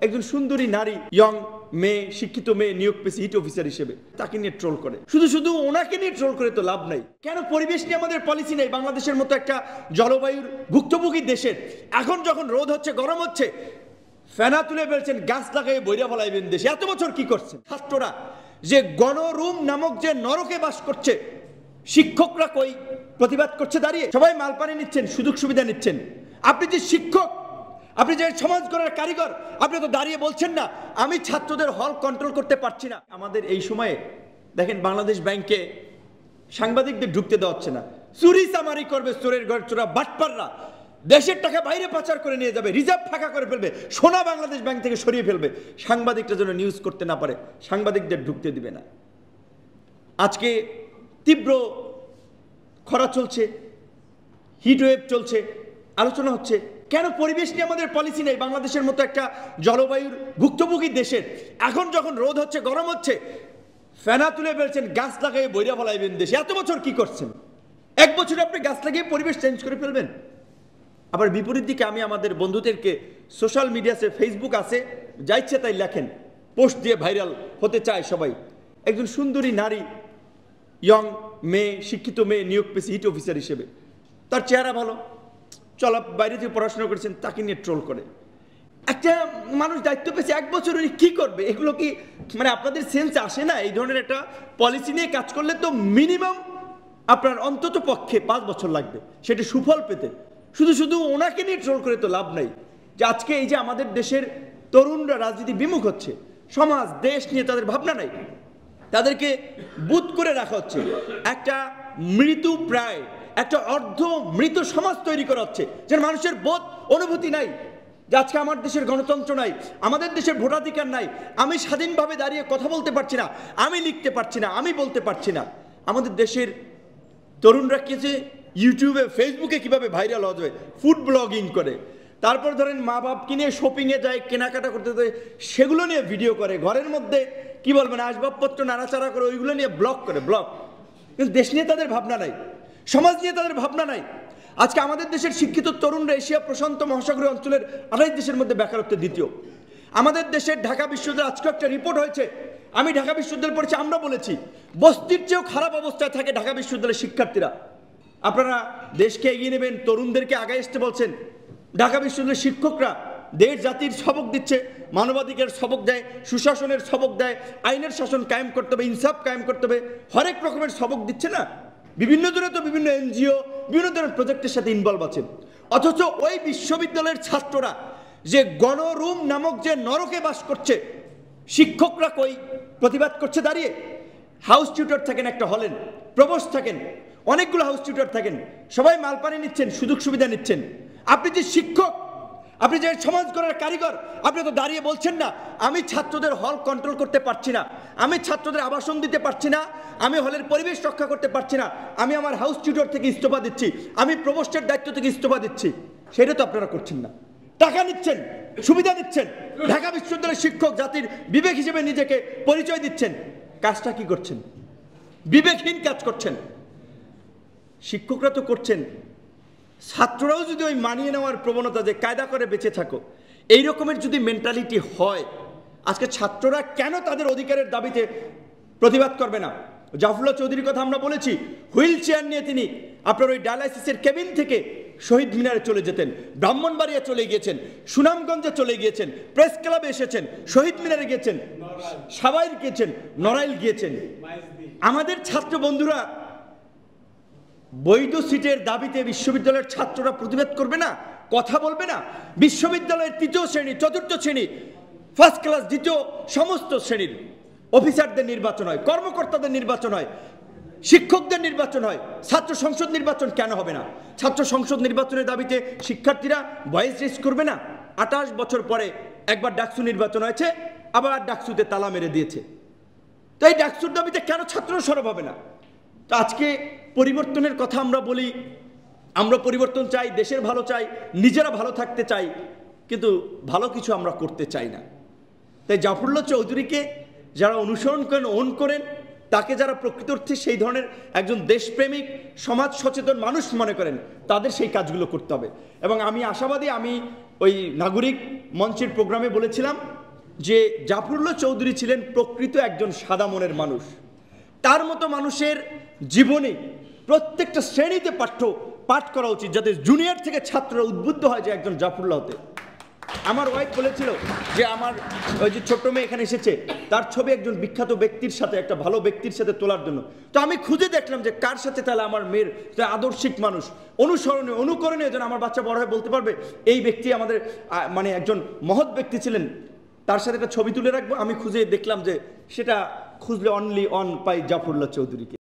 একজন সুন্দরী নারী ইয়ং মেয়ে শিক্ষিত মেয়ে নিয়োগ পেয়েছে হিট অফিসার হিসেবে, তাকে নিয়ে ট্রোল করে। শুধু ওনাকে নিয়ে ট্রোল করে তো লাভ নাই। কেন পরিবেশ নিয়ে আমাদের পলিসি নেই? বাংলাদেশের মতো একটা জলবায়ুর ভুক্তভোগী দেশের এখন যখন রোদ হচ্ছে গরম হচ্ছে ফেনা তুলে ফেলছেন, গাছ লাগাই বইরা ফলাইবেন দেশে। এত বছর কি করছেন? ছাত্ররা যে গণরুম নামক যে নরকে বাস করছে, শিক্ষকরা কই প্রতিবাদ করছে দাঁড়িয়ে? সবাই মালপানি নিচ্ছেন, সুযোগ সুবিধা নিচ্ছেন। আপনি যে শিক্ষক, আপনি যে সমাজ গড়ার কারিগর, আপনি তো দাঁড়িয়ে বলছেন না আমি ছাত্রদের হল কন্ট্রোল করতে পারছি না। আমাদের এই সময়ে দেখেন বাংলাদেশ ব্যাংকে সাংবাদিকদের ঢুকতে দেওয়া হচ্ছে না। চুরি চামারি করবে চোরের ঘর চোরা বাটপাররা, দেশের টাকা বাইরে পাচার করে নিয়ে যাবে, রিজার্ভ ফাঁকা করে ফেলবে, সোনা বাংলাদেশ ব্যাংক থেকে সরিয়ে ফেলবে। সাংবাদিকরা যেন নিউজ করতে না পারে, সাংবাদিকদের ঢুকতে দিবে না। আজকে তীব্র খরা চলছে, হিটওয়েভ চলছে, আলোচনা হচ্ছে কেন পরিবেশ নিয়ে আমাদের পলিসি নেই? বাংলাদেশের মতো একটা জলবায়ুর ভুক্তভোগী দেশের এখন যখন রোদ হচ্ছে গরম হচ্ছে ফেনা তুলে ফেলছেন, গাছ লাগাই বইরা ফলাইবেন দেশে। এত বছর কি করছেন? এক বছরে আপনি গাছ লাগিয়ে পরিবেশ চেঞ্জ করে ফেলবেন। আবার বিপরীত দিকে আমি আমাদের বন্ধুদেরকে সোশ্যাল মিডিয়াতে ফেসবুক আছে যা ইচ্ছে তাই লেখেন, পোস্ট দিয়ে ভাইরাল হতে চায় সবাই। একজন সুন্দরী নারী ইয়ং মেয়ে শিক্ষিত মেয়ে নিয়োগ পেয়েছে হিট অফিসার হিসেবে, তার চেহারা ভালো, চলা বাইরে থেকে পড়াশোনা করেছেন, তাকে নিয়ে ট্রোল করে। একটা মানুষ দায়িত্ব পেয়েছে, এক বছর উনি কী করবে? এগুলো কি মানে আপনাদের সেন্স আসে না? এই ধরনের একটা পলিসি নিয়ে কাজ করলে তো মিনিমাম আপনার অন্তত পক্ষে 5 বছর লাগবে সেটা সুফল পেতে। শুধু ওনাকে নিয়ে ট্রোল করে তো লাভ নাই। যে আজকে এই যে আমাদের দেশের তরুণরা রাজনীতি বিমুখ হচ্ছে, সমাজ দেশ নিয়ে তাদের ভাবনা নাই, তাদেরকে বুথ করে রাখা হচ্ছে, একটা মৃত্যু প্রায় একটা অর্ধ মৃত সমাজ তৈরি করা হচ্ছে, যেন মানুষের বোধ অনুভূতি নাই যে আজকে আমার দেশের গণতন্ত্র নাই, আমাদের দেশের ভোটাধিকার নাই, আমি স্বাধীনভাবে দাঁড়িয়ে কথা বলতে পারছি না, আমি লিখতে পারছি না, আমি বলতে পারছি না। আমাদের দেশের তরুণরা কি যে ইউটিউবে ফেসবুকে কিভাবে ভাইরাল হওয়া যায়, ফুড ব্লগিং করে, তারপর ধরেন মা বাপকে নিয়ে শপিংয়ে যায়, কেনাকাটা করতে যায়, সেগুলো নিয়ে ভিডিও করে, ঘরের মধ্যে কি বলবেন আসবাবপত্র নাড়াচাড়া করে ওইগুলো নিয়ে ব্লগ করে, ব্লগ। কিন্তু দেশ নিয়ে তাদের ভাবনা নাই, সমাজ নিয়ে তাদের ভাবনা নাই। আজকে আমাদের দেশের শিক্ষিত তরুণরা এশিয়া প্রশান্ত মহাসাগরীয় অঞ্চলের 28 দেশের মধ্যে বেকারত্ব দ্বিতীয়। আমাদের দেশের ঢাকা বিশ্ববিদ্যালয় আজকে একটা রিপোর্ট হয়েছে, আমি ঢাকা বিশ্ববিদ্যালয় পড়েছি, আমরা বলেছি বস্তির চেয়েও খারাপ অবস্থায় থাকে ঢাকা বিশ্ববিদ্যালয়ের শিক্ষার্থীরা। আপনারা দেশকে এগিয়ে নেবেন, তরুণদেরকে আগায় আসতে বলছেন, ঢাকা বিশ্ববিদ্যালয়ের শিক্ষকরা দেশ জাতির সবক দিচ্ছে, মানবাধিকার সবক দেয়, সুশাসনের সবক দেয়, আইনের শাসন কায়েম করতে হবে, ইনসাফ কায়েম করতে হবে, হরেক রকমের সবক দিচ্ছে না? বিভিন্ন জনে তো বিভিন্ন এনজিও বিভিন্ন ধরনের প্রজেক্টের সাথে ইনভলভ আছেন। অথচ ওই বিশ্ববিদ্যালয়ের ছাত্ররা যে গণরুম নামক যে নরকে বাস করছে, শিক্ষকরা কই প্রতিবাদ করছে দাঁড়িয়ে? হাউস টিউটর থাকেন একটা হলেন, প্রভোস্ট থাকেন, অনেকগুলো হাউস টিউটর থাকেন, সবাই মালপানি নিচ্ছেন, সুযোগ সুবিধা নিচ্ছেন। আপনি যে শিক্ষক, আপনি যে সমাজ গড়ার কারিগর, আপনি তো দাঁড়িয়ে বলছেন না আমি ছাত্রদের হল কন্ট্রোল করতে পারছি না, আমি ছাত্রদের আবাসন দিতে পারছি না, আমি হলের পরিবেশ রক্ষা করতে পারছি না, আমি আমার হাউস টিউটর থেকে ইস্তফা দিচ্ছি, আমি প্রভোস্টের দায়িত্ব থেকে ইস্তফা দিচ্ছি। সেটা তো আপনারা করছেন না। টাকা নিচ্ছেন, সুবিধা দিচ্ছেন, ঢাকা বিশ্ববিদ্যালয়ের শিক্ষক জাতির বিবেক হিসেবে নিজেকে পরিচয় দিচ্ছেন, কাজটা কি করছেন? বিবেকহীন কাজ করছেন। শিক্ষকরা তো করছেন, ছাত্ররাও যদি ওই মানিয়ে নেওয়ার প্রবণতা যে কায়দা করে বেঁচে থাকো এই রকমের যদি মেন্টালিটি হয়, আজকে ছাত্ররা কেন তাদের অধিকারের দাবিতে প্রতিবাদ করবে না? জাফরুল্লাহ চৌধুরীর কথা আমরা বলেছি, হুইল চেয়ার নিয়ে তিনি আপনার ওই ডায়ালাইসিসের কেবিন থেকে শহীদ মিনারে চলে যেতেন, ব্রাহ্মণবাড়িয়া চলে গিয়েছেন, সুনামগঞ্জে চলে গিয়েছেন, প্রেস ক্লাবে এসেছেন, শহীদ মিনারে গিয়েছেন, সাভাইর গিয়েছেন, নড়াইল গিয়েছেন। আমাদের ছাত্র বন্ধুরা বৈধ সিটের দাবিতে বিশ্ববিদ্যালয়ের ছাত্ররা প্রতিবাদ করবে না, কথা বলবে না? বিশ্ববিদ্যালয়ের 3য় শ্রেণী 4র্থ শ্রেণী ফার্স্ট ক্লাস দ্বিতীয় সমস্ত শ্রেণীর অফিসারদের নির্বাচন হয়, কর্মকর্তাদের নির্বাচন হয়, শিক্ষকদের নির্বাচন হয়, ছাত্র সংসদ নির্বাচন কেন হবে না? ছাত্র সংসদ নির্বাচনের দাবিতে শিক্ষার্থীরা ভয়েস রেজ করবে না? 28 বছর পরে একবার ডাকসু নির্বাচন হয়েছে, আবার ডাকসুতে তালা মেরে দিয়েছে। তো এই ডাকসুর দাবিতে কেন ছাত্ররা সরব হবে না? তো আজকে পরিবর্তনের কথা আমরা বলি, আমরা পরিবর্তন চাই, দেশের ভালো চাই, নিজেরা ভালো থাকতে চাই, কিন্তু ভালো কিছু আমরা করতে চাই না। তাই জাফরুল্লাহ চৌধুরীকে যারা অনুসরণ করেন, ওন করেন, তাকে যারা প্রকৃত অর্থে সেই ধরনের একজন দেশপ্রেমিক সমাজ সচেতন মানুষ মনে করেন, তাদের সেই কাজগুলো করতে হবে। এবং আমি আশাবাদী, আমি ওই নাগরিক মঞ্চের প্রোগ্রামে বলেছিলাম যে জাফরুল্লাহ চৌধুরী ছিলেন প্রকৃত একজন সাদা মনের মানুষ। তার মতো মানুষের জীবনে প্রত্যেকটা শ্রেণীতে পাঠ করা উচিত, যাতে জুনিয়র থেকে ছাত্ররা উদ্বুদ্ধ হয় যে একজন জাফরুল্লাহ হতে। আমার ওয়াইফ বলেছিল যে আমার ওই যে ছোট্ট মেয়ে এখানে এসেছে, তার ছবি একজন বিখ্যাত ব্যক্তির সাথে, একটা ভালো ব্যক্তির সাথে তোলার জন্য। তো আমি খুঁজে দেখলাম যে কার সাথে তাহলে আমার মেয়ের আদর্শিক মানুষ, অনুকরণীয় যেন আমার বাচ্চা বড় হয়ে বলতে পারবে এই ব্যক্তি আমাদের মানে একজন মহৎ ব্যক্তি ছিলেন, তার সাথে একটা ছবি তুলে রাখবো। আমি খুঁজে দেখলাম যে সেটা খুঁজলে অনলি অন পাই জাফরুল্লাহ চৌধুরীকে।